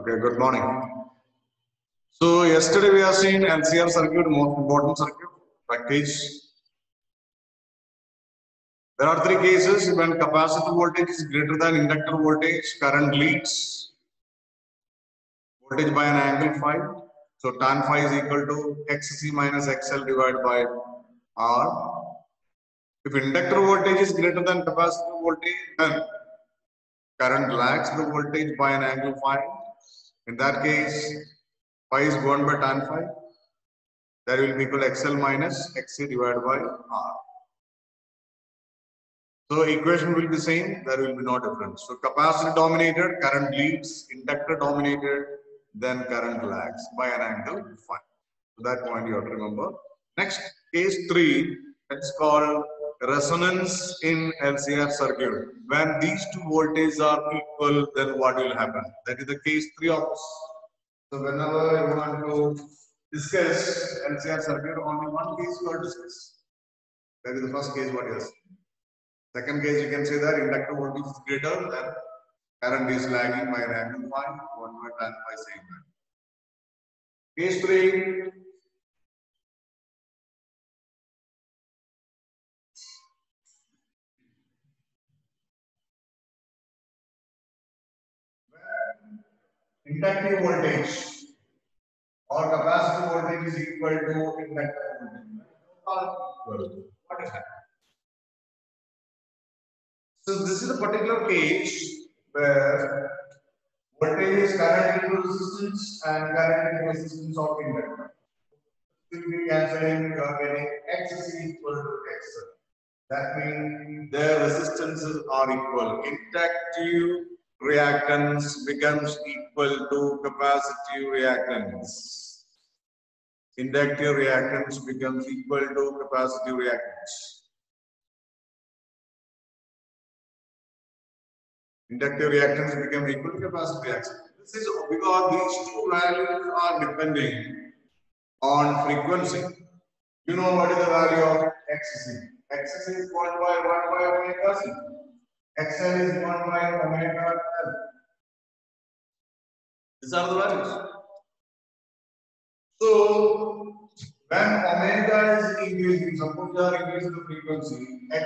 Okay, good morning. So yesterday we have seen LCR circuit, most important circuit, package. There are three cases when capacitor voltage is greater than inductor voltage, current leads voltage by an angle phi. So tan phi is equal to XC minus XL divided by R. If inductor voltage is greater than capacitor voltage, then current lags the voltage by an angle phi. In that case, phi is given by tan phi. That will be equal to XL minus XC divided by R. So equation will be same, there will be no difference. So capacitor dominated, current leads, inductor dominated, then current lags by an angle phi. So that point you have to remember. Next, case 3, it's called resonance in LCR circuit. When these two voltages are equal, then what will happen? That is the case 3 of this. So whenever you want to discuss LCR circuit, only one case you are discuss. That is the first case what you are. Second case, you can say that inductor voltage is greater than current is lagging by an angle phi, 1 by tan phi saying that. Case 3. Inductive voltage or capacitor voltage is equal to inductor voltage. What is that? So this is a particular case where voltage is current into resistance and current into resistance of inductor. If we cancelling, you are getting X is equal to X. That means their resistances are equal. Inductive reactance becomes equal to capacitive reactance. Inductive reactance becomes equal to capacitive reactance. Inductive reactance become equal to capacitive reactance. This is because these two values are depending on frequency. You know what is the value of XC? XC is 1 by omega C. XL is 1 by omega L. These are the values. So, when omega is increasing, suppose you are increasing the frequency,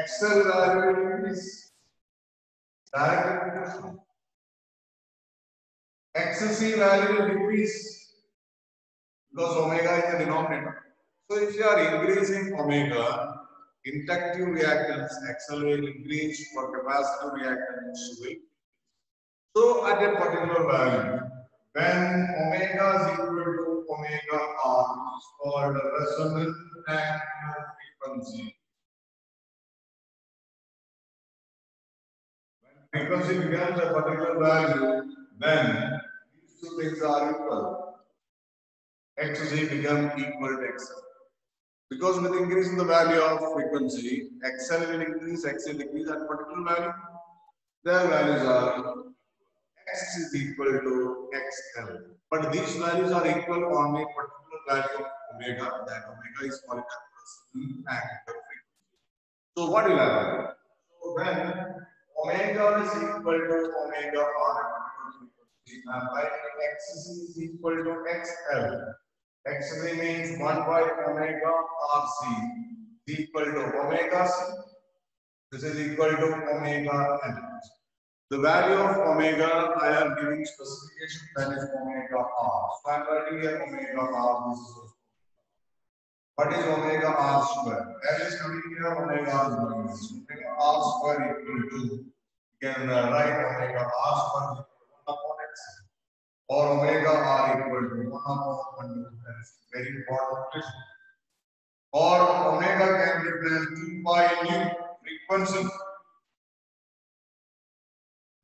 XL value will increase. Direct proportion. XC value will decrease because omega is the denominator. So, if you are increasing omega, inductive reactance XL will increase for capacitive reactance will. So, at a particular value, when omega is equal to omega R, which is called resonant angular frequency. When frequency becomes a particular value, then these two things are equal. XC becomes equal to XL. Because with increase in the value of frequency, XL will increase, XL decrease at particular value. Their values are X is equal to XL. But these values are equal on a particular value of omega. That omega is called resonant angular frequency. So what will happen? So when omega is equal to omega R frequency, and by X is equal to XL. XC means 1 by omega RC is equal to omega C. This is equal to omega L. The value of omega, I am giving specification, that is omega R. So I am writing here omega R. This is what is omega R square? L is coming here, omega R is coming here. Omega R square equal to, you can write omega R square equal to 1 upon X. Or omega R equal to 1 upon 1. That is very important question. Or omega can represent 2 pi nu frequency.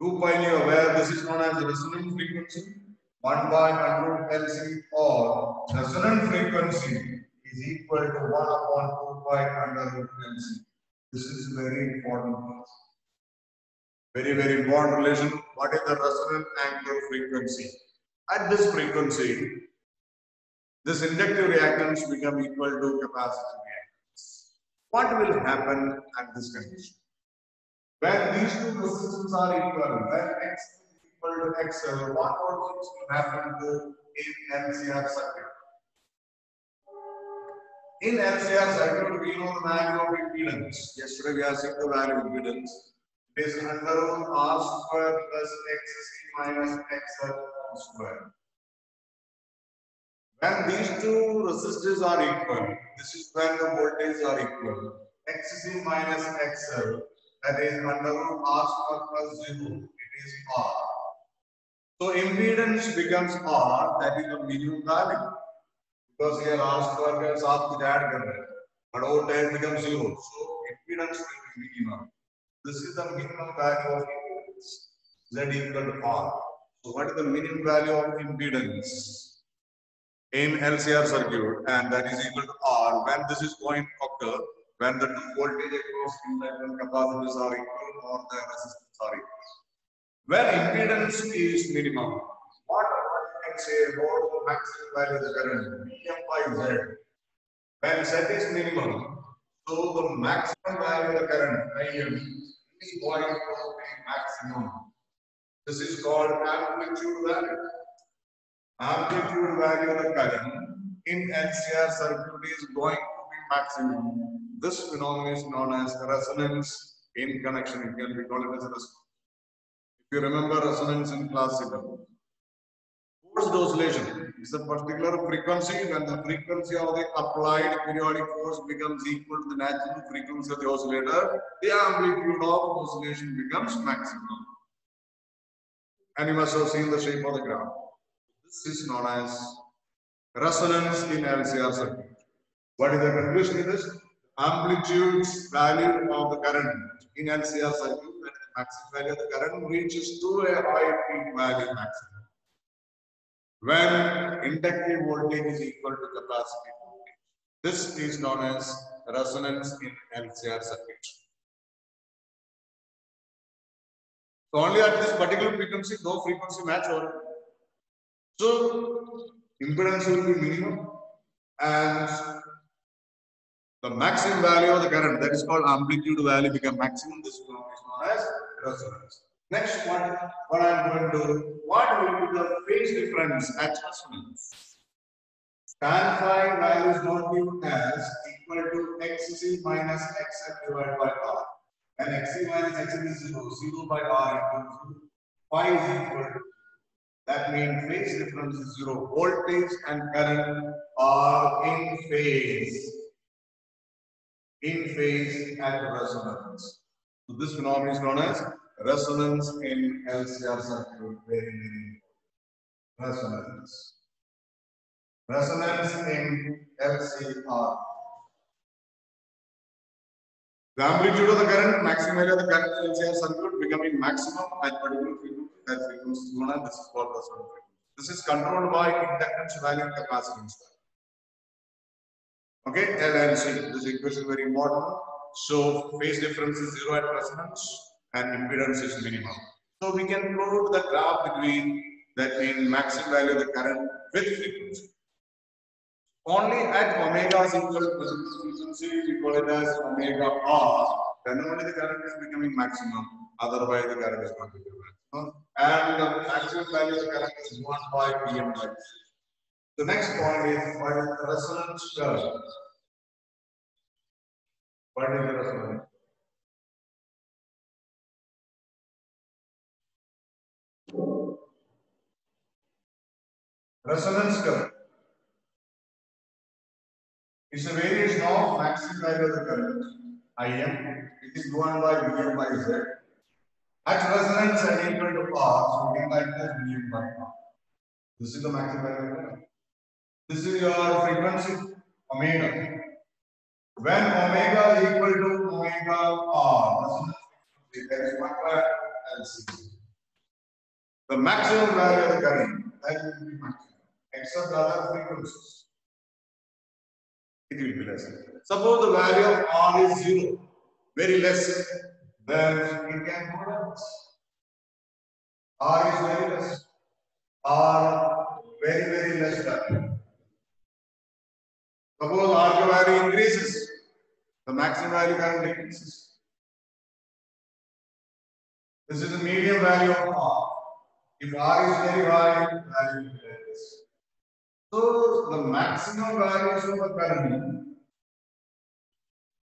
2 pi nu, where this is known as resonant frequency, 1 by under root LC, or resonant frequency is equal to 1 upon 2 pi under root LC. This is very important. Very, very important relation. What is the resonant angular frequency? At this frequency, this inductive reactance become equal to capacitive reactance. What will happen at this condition? When these two resistors are equal, when X is equal to XL, what all things will happen to in LCR circuit? In LCR circuit, we know the value of impedance. Yesterday we have seen the value of impedance. It is under root R square plus XC minus XL square. When these two resistors are equal, this is when the voltages are equal. XC minus XL, that is under root R square plus 0, it is R. So impedance becomes R, that is the minimum value. Because here R square का साथ कुछ add कर रहे हैं, but voltage becomes 0. So impedance will be minimum. This is the minimum value of impedance. Z equal to R. So what is the minimum value of impedance in LCR circuit? And that is equal to R. When this is going to occur, when the two voltage across independent capacitors are equal or the resistance are equal. When impedance is minimum, what I can say about the maximum value of the current, Vm by Z. When Z is minimum, so the maximum value of the current, Im, is going to be maximum. This is called amplitude value. Amplitude value of the current in LCR circuit is going to be maximum. This phenomenon is known as resonance in connection. It can be called as a resonance. If you remember resonance in classical, forced oscillation is a particular frequency. When the frequency of the applied periodic force becomes equal to the natural frequency of the oscillator, the amplitude of oscillation becomes maximum. And you must have seen the shape of the graph. This is known as resonance in LCR circuit. What is the conclusion in this? Amplitude value of the current in LCR circuit, when the maximum value of the current reaches to a high peak value maximum. When inductive voltage is equal to capacity voltage. This is known as resonance in LCR circuit. So only at this particular frequency, no frequency match or so impedance will be minimum and the maximum value of the current, that is called amplitude value, become maximum. This is known as resonance. Next one, what I am going to do, what will be the phase difference at resonance? Tan phi value is not given as equal to XC minus XL divided by R. And XC minus XL is 0, 0 by R equals to phi is equal to. That means phase difference is 0. Voltage and current are in phase at resonance. So this phenomenon is known as resonance in LCR circuit. Very resonance. Resonance in LCR. The amplitude of the current, maximum value of the current in LCR circuit becoming maximum at particular frequency. That frequency is known as this is called resonance frequency. This is controlled by inductance value and capacitance value. Okay, L and C. This equation is very important. So phase difference is 0 at resonance and impedance is minimum. So we can plot the graph between that mean maximum value of the current with frequency. Only at omega is equal to frequency, we call it as omega R. Then only the current is becoming maximum. Otherwise, the current is not becoming maximum. And the maximum value of the current is 1 by Pm by. The next point is what is the resonance curve? What is the resonance? Resonance curve is a variation of maximum value of the current, Im. It is given by Vm by Z. At resonance and equal to R, so we can write it as Vm by R. This is the maximum value of the current. This is your frequency, omega. When omega is equal to omega R, resonance frequency, that is 1 by LC. The maximum value of the current, that will be maximum, except other frequencies. It will be less. Suppose the value of R is 0, very less, then it can go down. R is very less. R very less value. Suppose R value increases, the maximum value current decreases. This is the medium value of R. If R is very high, value will be like this. So the maximum values of the current,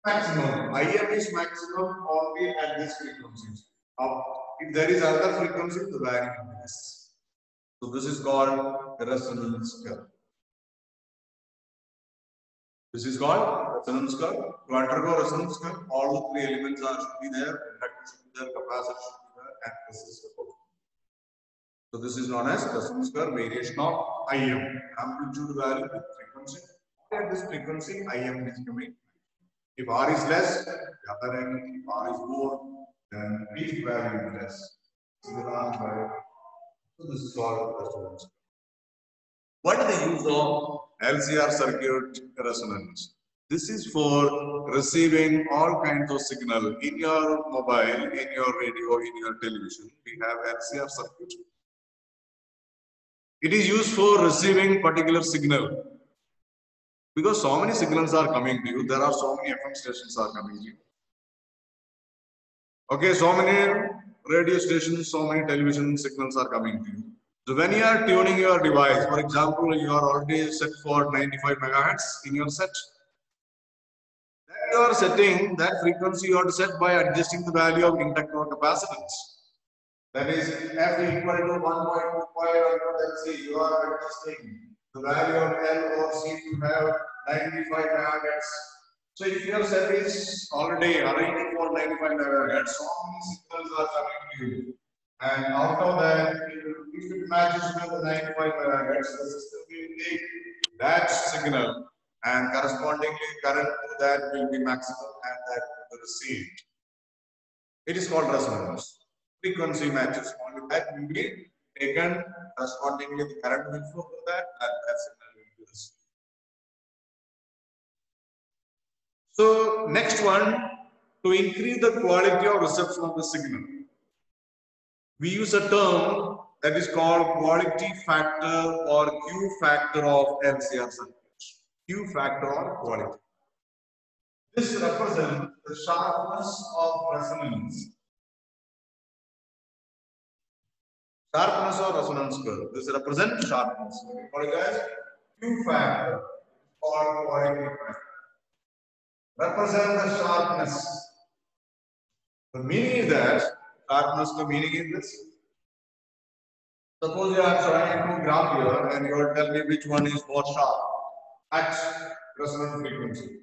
maximum, IM is maximum only at this frequency. If there is other frequency, the value will be less. So this is called resonance curve. This is called resonance curve. To undergo resonance curve, all the three elements should be there, inductor should be there, capacitor should be there, and resistor. So this is known as resonance curve variation of IM. Amplitude value with frequency. At this frequency, IM is coming. If R is less, the other end, if R is more, then peak value is less. So this is called resonance. What is the use of LCR circuit resonance? This is for receiving all kinds of signal in your mobile, in your radio, in your television. We have LCR circuit. It is used for receiving particular signal. Because so many signals are coming to you, there are so many FM stations are coming to you. Okay, so many radio stations, so many television signals are coming to you. So when you are tuning your device, for example, you are already set for 95 megahertz in your set. Then you are setting that frequency you have to set by adjusting the value of inductor or capacitance. That is F equal to 1.25 LC. You are adjusting the value of L or C to have 95 megahertz. So if your set is already arranged for 95 megahertz, so many signals are coming to you. And out of that, if it matches with the 95 megahertz, the system will take that signal and correspondingly current to that will be maximum and that will be received. It is called resonance. Frequency matches, only that will be taken, correspondingly the current will flow to that and that signal will be received. So next one, to increase the quality of reception of the signal, we use a term that is called quality factor or Q factor of LCR circuit. Q factor or quality. This represents the sharpness of resonance. Sharpness or resonance curve. This represents sharpness. We call it as Q factor or quality factor. Represent the sharpness. The meaning is that sharpness, the meaning is this. Suppose you are showing two graph here and you are telling me which one is more sharp at resonant frequency.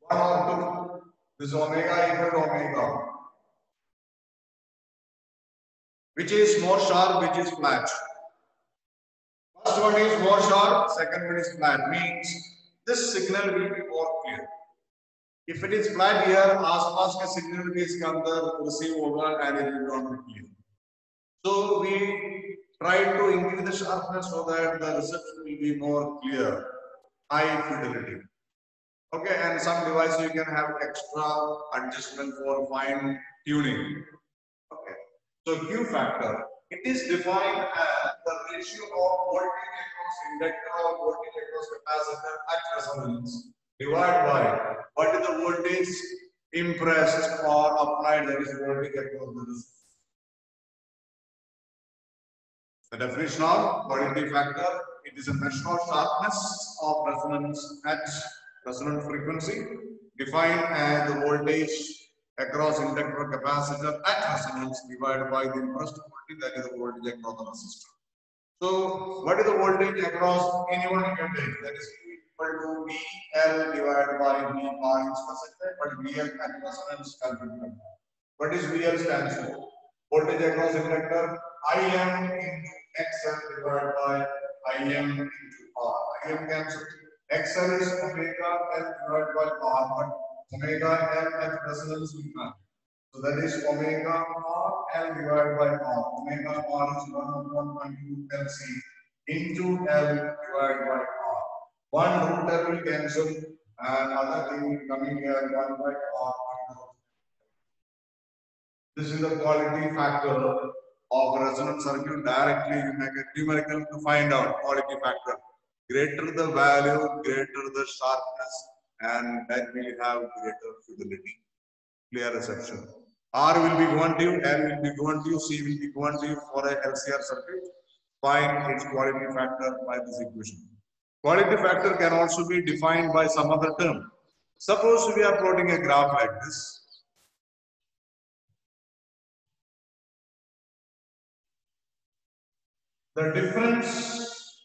One or two. This omega equal to omega. Which is more sharp, which is flat? First one is more sharp, second one is flat. Means this signal will be more clear. If it is flat here, आसपास का signal भी इसके अंदर receive होगा and it will not be clear. So we try to increase the sharpness so that the reception will be more clear, high fidelity. Okay, and some device you can have extra adjustment for fine tuning. Okay, so Q factor, it is defined as the ratio of voltage across inductor or voltage across capacitor at resonance divided by what is the voltage impressed or applied, that is voltage across the resistance. The definition of quality factor, it is a measure of sharpness of resonance at resonant frequency defined as the voltage across inductor capacitor at resonance divided by the impressed voltage, that is the voltage across the resistor. So what is the voltage across anyone you can take? That is equal to VL divided by V bar in specific, but VL at resonance calculated. What is VL stands for? Voltage across inductor IM into XL divided by IM into R. IM cancels. XL is omega L divided by R, but omega L at resonance we can't. So that is omega R L divided by R. Omega R is 1/2 LC into L divided by R. One root L will cancel and other thing will coming here 1 by R. This is the quality factor of a resonant circuit. Directly you make a numerical to find out quality factor. Greater the value, greater the sharpness, and that will have greater fidelity, clear reception. R will be given to you, L will be given to you, C will be given to you for a LCR circuit. Find its quality factor by this equation. Quality factor can also be defined by some other term. Suppose we are plotting a graph like this. The difference,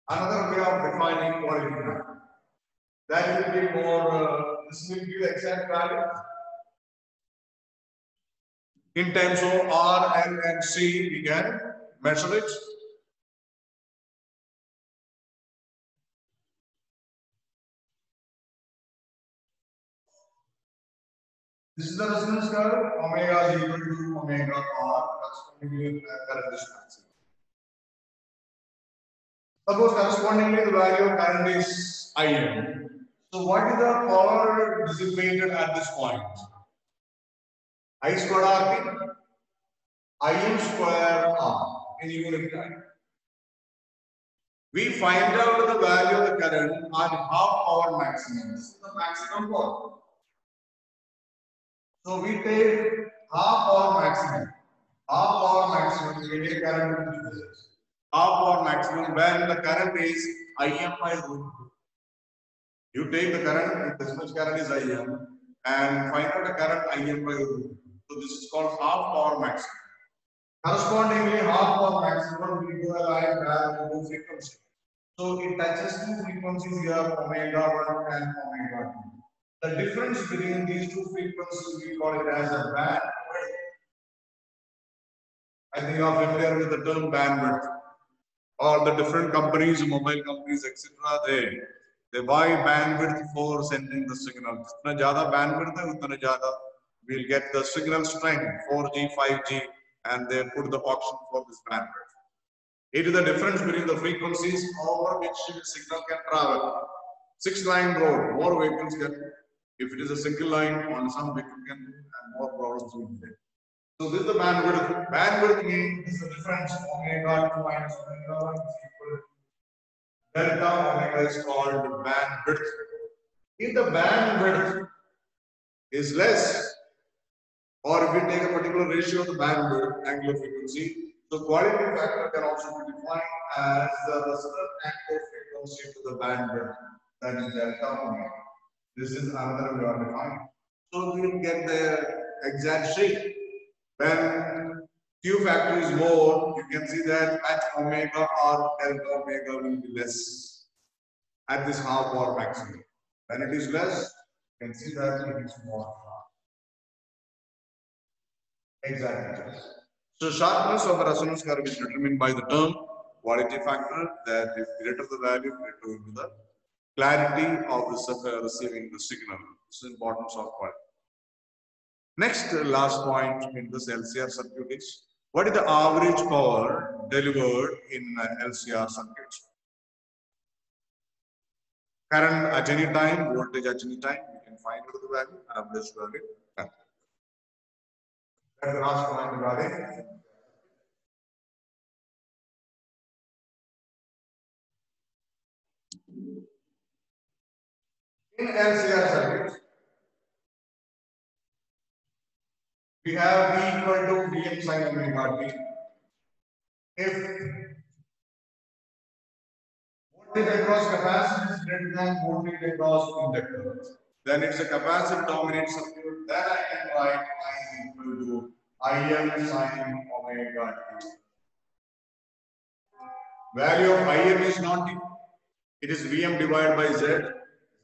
another way of defining quality factor. That will be more, this will give exact value. In terms of R, L, and C, we can measure it. This is the resonance curve. Omega is equal to omega R, correspondingly current is maximum. Suppose correspondingly the value of current is Im. So what is the power dissipated at this point? I squared RT, Im square R in unit time. We find out the value of the current at half power maximum. This is the maximum power. So we take half power maximum. Half power maximum, we take current into this. Half power maximum when the current is Im by root 2. You take the current, this much current is Im, and find out the current Im by root 2. So this is called half power maximum. Correspondingly, half power maximum will go a line where we go frequency. So it touches two frequencies here, omega 1 and omega 2. The difference between these two frequencies, we call it as a bandwidth. I think you are familiar with the term bandwidth. Or the different companies, mobile companies, etc. They buy bandwidth for sending the signal. Jitna zyada bandwidth hai, utna zyada we'll get the signal strength, 4G, 5G, and they put the auction for this bandwidth. It is the difference between the frequencies over which the signal can travel. 6-line road, more vehicles can. If it is a single line, on some vehicle can do, and more problems will be there. So this is the bandwidth. Bandwidth means this is the difference. Omega 2 minus omega 1 is equal to delta omega is called bandwidth. If the bandwidth is less, or if we take a particular ratio of the bandwidth, angular frequency, so quality factor can also be defined as the resonant angular frequency to the bandwidth, that is delta omega. This is another way of defining. So we will get the exact shape. When Q factor is more, you can see that at omega or delta omega will be less at this half power maximum. When it is less, you can see that it is more. Exactly. So sharpness of the resonance curve is determined by the term quality factor, that if greater the value, greater will be the clarity of the receiving the signal. This is importance of quality. Next, last point in this LCR circuit is, what is the average power delivered in LCR circuit? Current at any time, voltage at any time, you can find out the value, average value. That's the last point regarding. In LCR circuit, we have V equal to Vm sin omega t. If voltage across capacitor is greater than voltage across inductor, then it's a capacitor dominant circuit. Then I can write I is equal to Im sin omega t. Value of Im is not t. It is Vm divided by Z.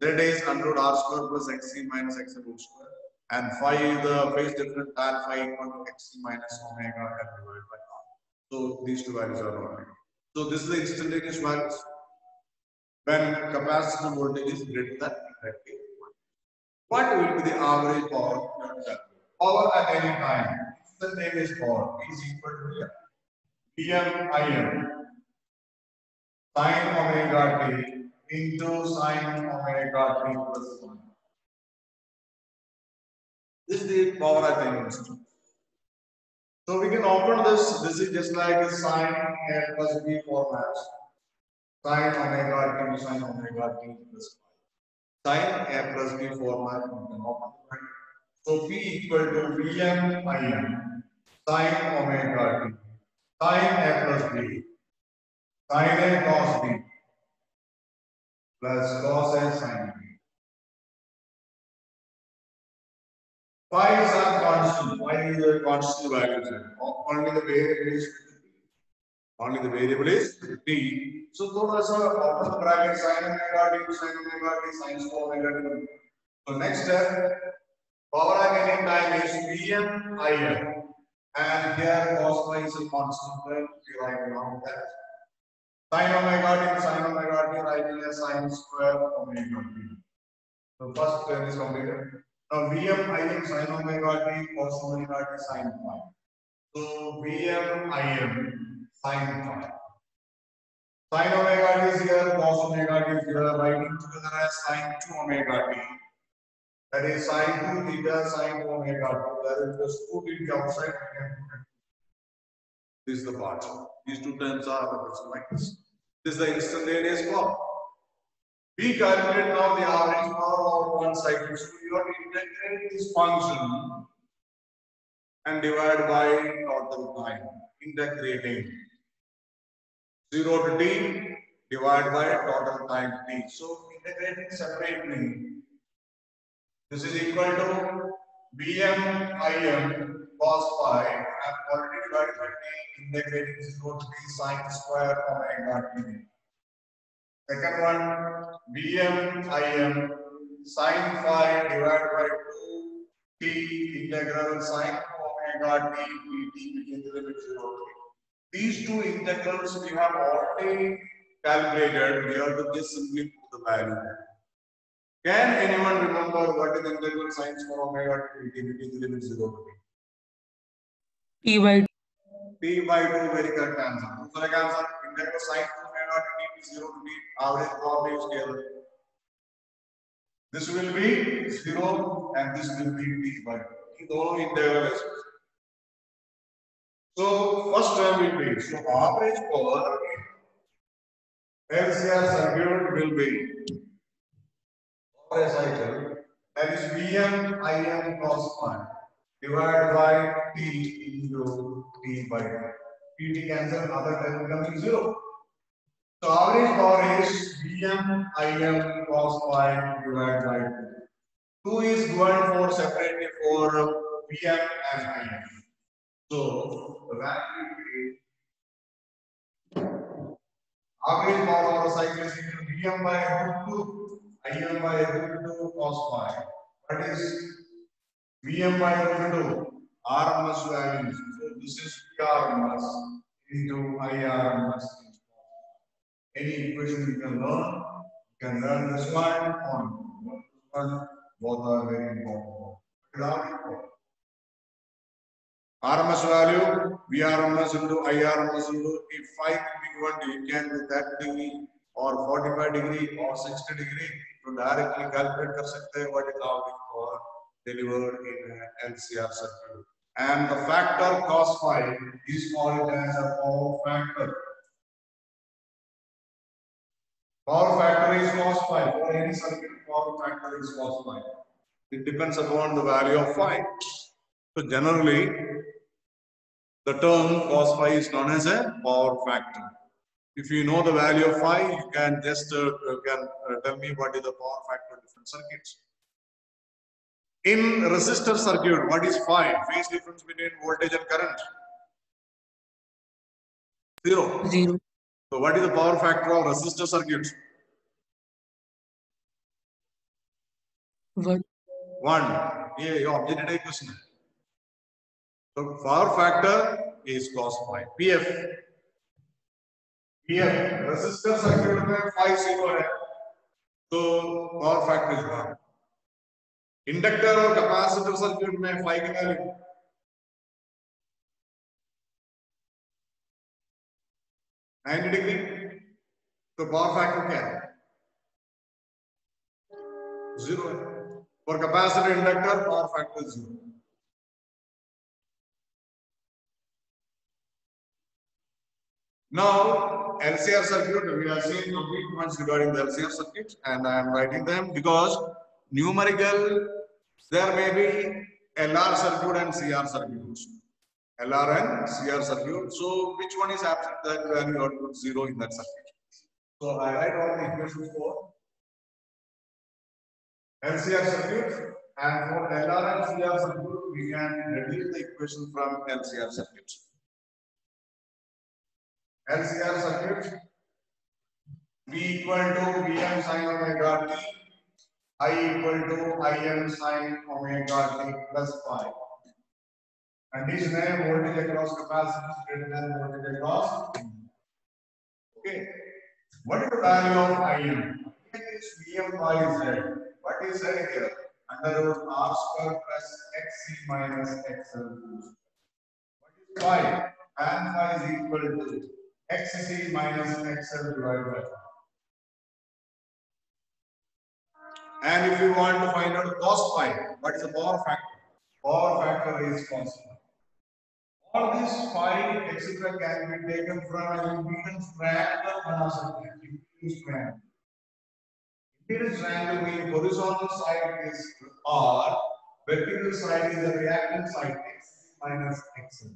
Z is under R square plus Xc minus Xm whole square. And phi is the phase difference, tan phi equal to Xc minus omega L divided by R. So these two values are not. So this is the instantaneous values when capacitor voltage is greater than inductive. What will be the average power? Power at any time. Instantaneous power is equal to Vm Im sin omega t into sin omega t plus 1. This is the power at any instant. So we can open this. This is just like a sin A plus B format. Sin omega t sin omega t plus 1. Sin A plus B format, you can open it. So P equal to Vm Im sin omega t, sin A plus B, sin A cos B plus cos A sin B. Phi is a constant. Phi is a constant value. Only the variable is only the variable is t. So thoda sa open the bracket sin omega t, sin omega t. So next step, power again time is Vm Im. And here cos phi is a constant. Then we write down that sin omega t, writing as sin square omega t. So first term is completed. Now Vm Im sin omega t cos omega t sin phi. So Vm Im sin phi. Sin omega t is here, cos omega t is here, writing together as sin 2 omega t. That is sin 2 theta sin omega t. That is just 2 t outside. This is the part. These two terms are like this. This is the instantaneous power. We calculate now the average power of one cycle. So you have to integrate this function and divide by total time. Integrating 0 to t divided by total time t. So integrating separately, this is equal to Vm Im cos phi. I have already divided by t, integrating 0 to t sin square omega t. Second one, Vm Im sin phi divided by 2 t integral sin omega t dt between the limit 0 to t. These two integrals we have already calculated. We have to just simply put the value. Can anyone remember what is the integral sines for omega t between the limit 0 to t? T by 2, very correct answer. Correct answer. Integral sine omega t 0 to t. Average power is scalar. This will be 0 and this will be t by 2. These integrals. So first term will be, so average power in LCR circuit will be for a cycle, that is Vm Im cos phi divided by t into t by 2. T cancel, other term becoming 0. So average power is Vm Im cos phi divided by 2. 2 is given for separately for Vm and Im. So the value will be average power of the cycle is equal to Vm by root 2, Im by root 2 cos phi. What is Vm by root 2? RMS values. So this is PRMS into IRMS. Any equation you can learn this one on both are very important. RMS value, VRMS into IRMS into if 5 can be given, you can do 30 degree or 45 degree or 60 degree to directly calculate कर सकते हैं what is average power delivered in LCR circuit. And the factor cos phi is called as a power factor. Power factor is cos phi. For any circuit, power factor is cos phi. It depends upon the value of phi. So generally, the term cos phi is known as a power factor. If you know the value of phi, you can just tell me what is the power factor of different circuits. In resistor circuit, what is phi? Phase difference between voltage and current? 0. So what is the power factor of resistor circuits? 1. Yeah, your objective question. So power factor is cos phi. PF. Resistor circuit में phi 0 है. So power factor is 1. Inductor और capacitor circuit में phi कितना लिखो? $90 degree. तो power factor क्या है? 0 है. For capacitor inductor, power factor is 0. Now, LCR circuit, we are seeing complete points regarding the LCR circuit, and I am writing them because numerical There may be LR circuit and CR circuit also. LR and CR circuit. So which one is absent? That value output 0 in that circuit. So I write all the equations for LCR circuit, and for LR and CR circuit, we can reduce the equation from LCR circuit. LCR circuit, V equal to Vm sin omega t, I equal to Im sin omega t plus phi. Condition है voltage across capacitance greater than voltage across. Okay. What is the value of Im? It is Vm by Z. What is Z here? Under root R square plus Xc minus XL. What is phi? Tan phi is equal to Xc minus XL divided by. And if you want to find out cos phi, what is the power factor? Power factor is constant. All these phi, etc., can be taken from an impedance triangle velocity. Impedance triangle means horizontal side is R, vertical side is the reactant side X minus XL.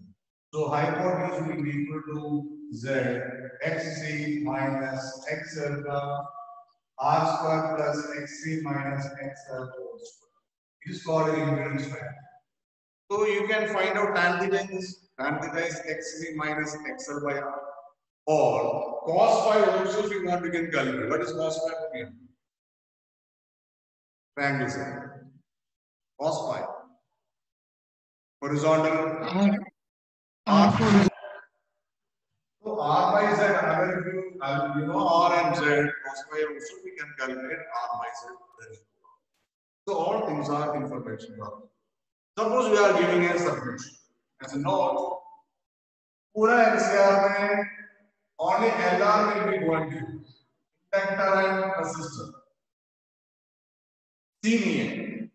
So hypotenuse will be equal to Z, Xc minus XL R square plus Xc minus XL whole square. It is called an impedance triangle. So you can find out tan theta is Xc minus XL by R. Or cos phi also if you want to get calculate. What is cos phi from here? Triangle side. Cos phi. Horizontal. R. So R by Z, if you know R and Z, cos phi also we can calculate R by Z. So all things are information. Suppose we are giving a circuit. As a note, पूरा LCR में only LR will be going to inductor and resistor. C नहीं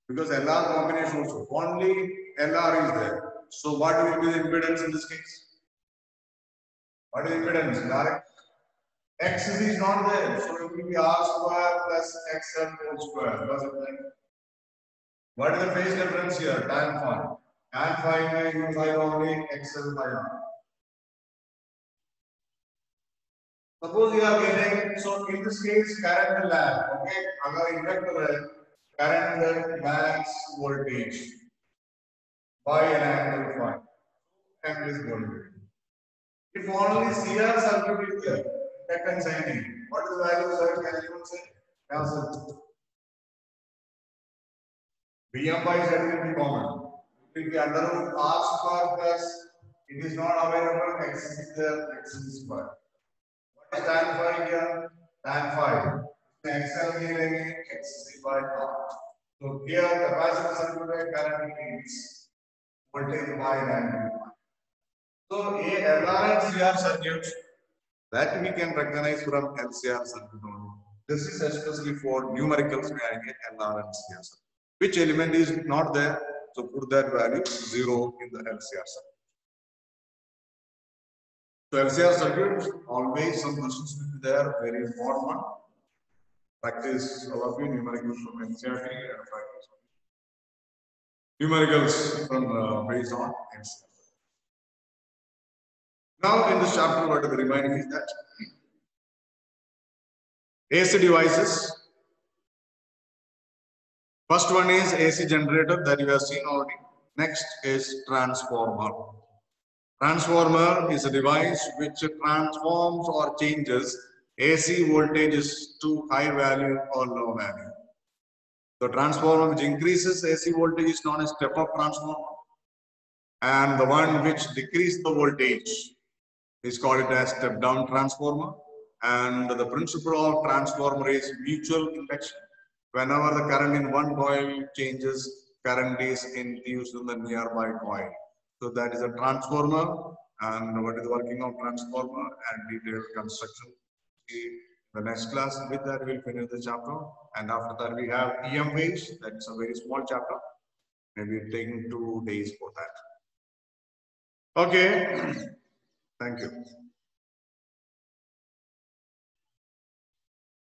because LR combination also only LR is there. So what will be the impedance in this case? What is impedance? Direct X is not there, so it will be R square plus XL whole square. What is the phase difference here? Tan phi. Tan phi may use only XL by R. Suppose you are getting, so in this case, current lag, okay? Agar inductor current lags voltage by an angle phi. M is going to be. If only CR circuit is there, inductance ending. What is the value of circuit? Can anyone say? Answer. Vm by Z will be common. It will be under root R square plus, it is not available, X is there, X is square. What is tan phi here? Tan phi. XL meaning X by R. So here capacitor circuit current is voltage by an angle. So a LR and CR circuit that we can recognize from LCR circuit only. This is especially for numericals having LR and CR circuit. Which element is not there? So put that value 0 in the LCR circuit. So LCR circuit, always some questions will be there, very important one. Practice all of you numericals from NCERT and practice numericals from based on NCERT. Now in this chapter, what the remaining is that AC devices. First one is AC generator that you have seen already. Next is transformer. Transformer is a device which transforms or changes AC voltages to high value or low value. The transformer which increases AC voltage is known as step-up transformer, and the one which decreases the voltage is called as step-down transformer. And the principle of transformer is mutual induction. Whenever the current in one coil changes, current is induced in the nearby coil. So that is a transformer, and what is the working of transformer and detailed construction. See the next class. With that, we'll finish the chapter, and after that we have EM waves. That is a very small chapter. Maybe taking 2 days for that. Okay. Thank you.